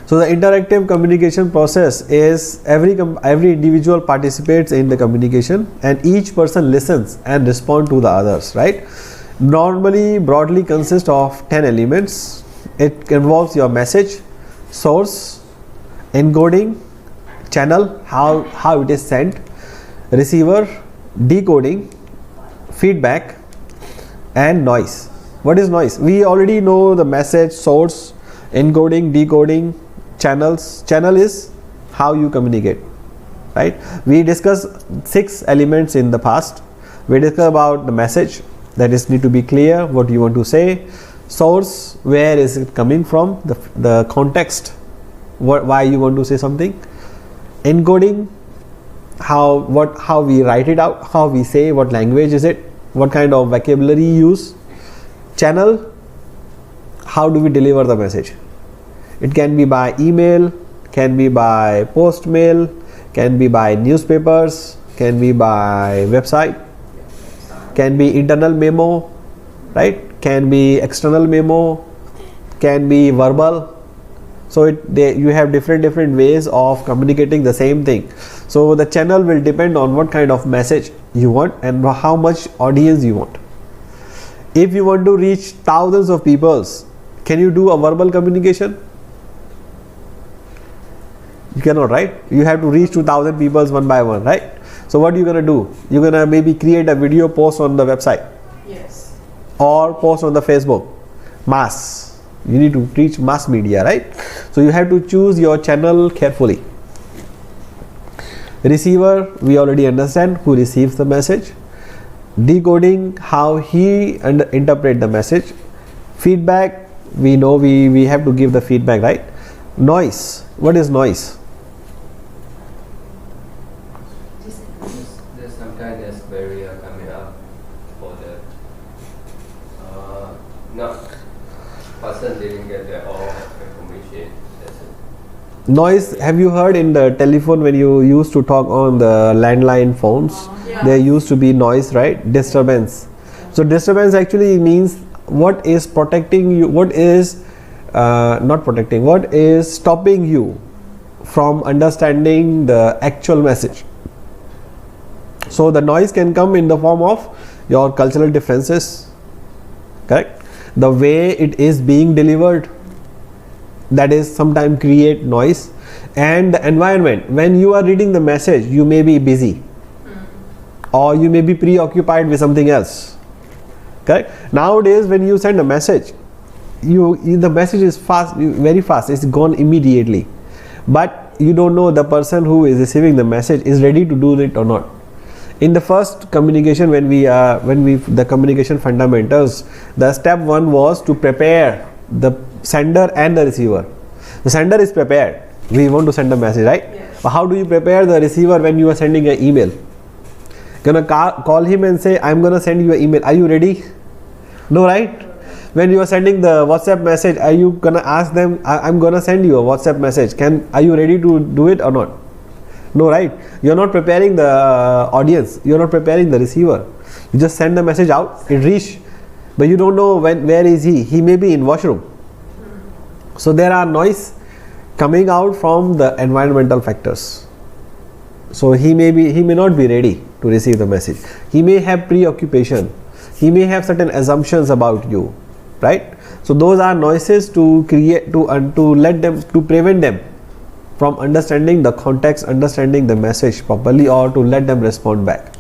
So the interactive communication process is every individual participates in the communication and each person listens and respond to the others, right? Normally broadly consists of 10 elements. It involves your message, source, encoding, channel, how it is sent, receiver, decoding, feedback, and noise. What is noise? We already know the message, source, encoding, decoding, channels. Channel is how you communicate, right? We discussed 6 elements in the past. We discussed about the message, that is need to be clear what you want to say. Source, where is it coming from, the context, why you want to say something. Encoding, how we write it out, how we say, what language is it, what kind of vocabulary you use. Channel, how do we deliver the message. It can be by email, can be by post mail, can be by newspapers, can be by website, can be internal memo, right, can be external memo, can be verbal. So you have different ways of communicating the same thing. So the channel will depend on what kind of message you want and how much audience you want. If you want to reach thousands of people, can you do a verbal communication? You cannot, right? You have to reach 2,000 people one by one, right? So what are you gonna do? You're gonna maybe create a video post on the website. Yes. Or post on the Facebook. Mass. You need to reach mass media, right? So you have to choose your channel carefully. Receiver, we already understand who receives the message. Decoding, how he interpret the message. Feedback, we know we have to give the feedback, right? Noise, what is noise? There's some kind of barrier coming up for the not person didn't get their all information. That's it. Noise, have you heard in the telephone when you used to talk on the landline phones? Yeah. There used to be noise, right? Disturbance. So disturbance actually means what is protecting you, what is not protecting, what is stopping you from understanding the actual message. So the noise can come in the form of your cultural differences, correct? The way it is being delivered, that is sometimes create noise. And the environment, when you are reading the message, you may be busy or you may be preoccupied with something else, correct? Nowadays when you send a message, the message is fast, very fast, it's gone immediately, but you don't know the person who is receiving the message is ready to do it or not. In the first communication, when the communication fundamentals, the step 1 was to prepare the sender and the receiver. The sender is prepared, we want to send a message, right? Yes. But how do you prepare the receiver when you are sending an email? Gonna call him and say, I'm gonna send you an email, are you ready? No, right? When you are sending the WhatsApp message, are you gonna ask them, I'm gonna send you a WhatsApp message, are you ready to do it or not? No, right? You're not preparing the audience, you're not preparing the receiver. You just send the message out, it reach, but you don't know where is he may be in washroom. So there are noise coming out from the environmental factors. So he may not be ready to receive the message. He may have preoccupation. He may have certain assumptions about you, right? So those are noises to create, to prevent them from understanding the context, understanding the message properly, or to let them respond back.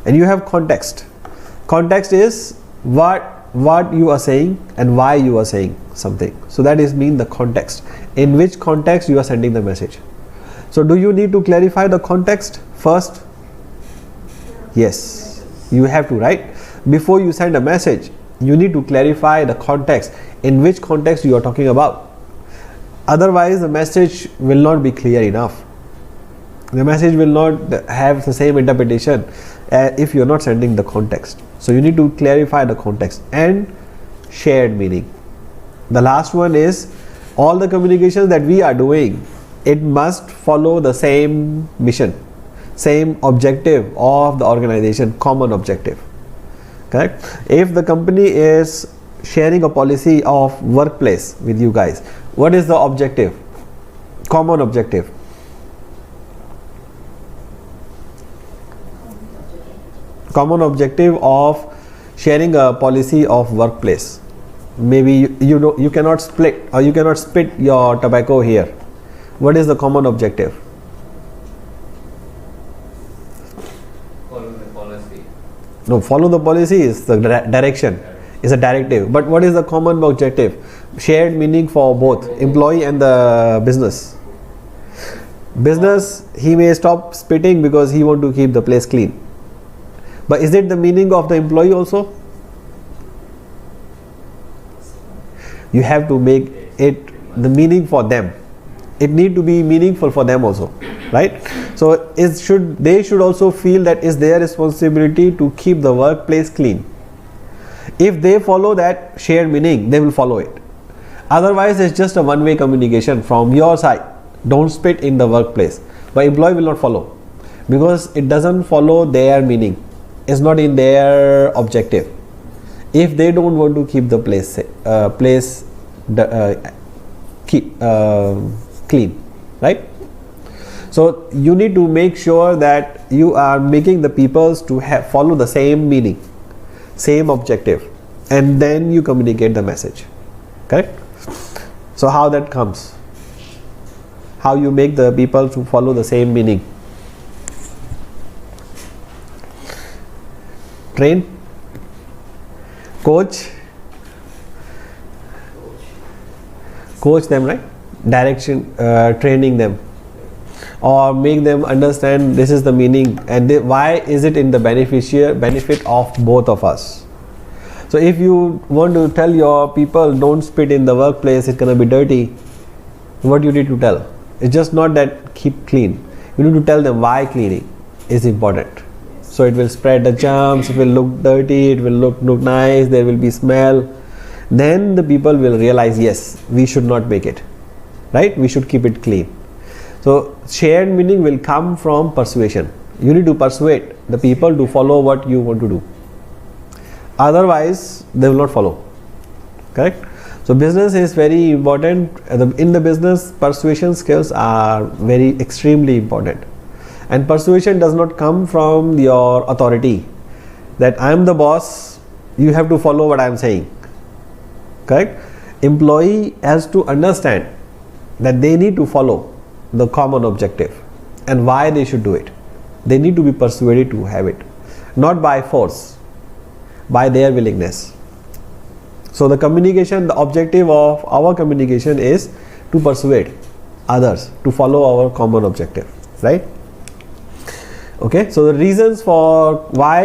And you have context. Context is what you are saying and why you are saying something. So that is mean the context. In which context you are sending the message. So do you need to clarify the context first? Yes, you have to, right? Before you send a message, you need to clarify the context, in which context you are talking about. Otherwise the message will not be clear enough. The message will not have the same interpretation if you are not sending the context. So you need to clarify the context and shared meaning. The last one is, all the communications that we are doing, it must follow the same mission, same objective of the organization, common objective, correct? If the company is sharing a policy of workplace with you guys, what is the objective? Common objective. Common objective of sharing a policy of workplace. Maybe you cannot split or you cannot spit your tobacco here. What is the common objective? Follow the policy. No, follow the policy is the direction, is a directive. But what is the common objective? Shared meaning for both employee and the business. Business, he may stop spitting because he want to keep the place clean. But is it the meaning of the employee also? You have to make it the meaning for them. It need to be meaningful for them also, right? So they should also feel that it's their responsibility to keep the workplace clean. If they follow that shared meaning, they will follow it. Otherwise, it's just a one-way communication from your side. Don't spit in the workplace, but employee will not follow because it doesn't follow their meaning. It's not in their objective. If they don't want to keep the place clean, right? So you need to make sure that you are making the peoples to follow the same meaning, same objective, and then you communicate the message. Correct? So how that comes? How you make the people to follow the same meaning? Train, coach them, right? Direction, training them, or make them understand this is the meaning and why is it in the benefit of both of us. So if you want to tell your people don't spit in the workplace, it's gonna be dirty, what you need to tell? It's just not that keep clean. You need to tell them why cleaning is important. So it will spread the germs, it will look dirty, it will look nice, there will be smell. Then the people will realize, yes, we should not make it, right? We should keep it clean. So shared meaning will come from persuasion. You need to persuade the people to follow what you want to do. Otherwise, they will not follow. Correct? So business is very important. In the business, persuasion skills are very extremely important. And persuasion does not come from your authority, that I am the boss, you have to follow what I am saying. Correct? Employee has to understand that they need to follow the common objective and why they should do it. They need to be persuaded to have it, not by force, by their willingness. So the communication, the objective of our communication is to persuade others to follow our common objective, right? Okay, so the reasons for why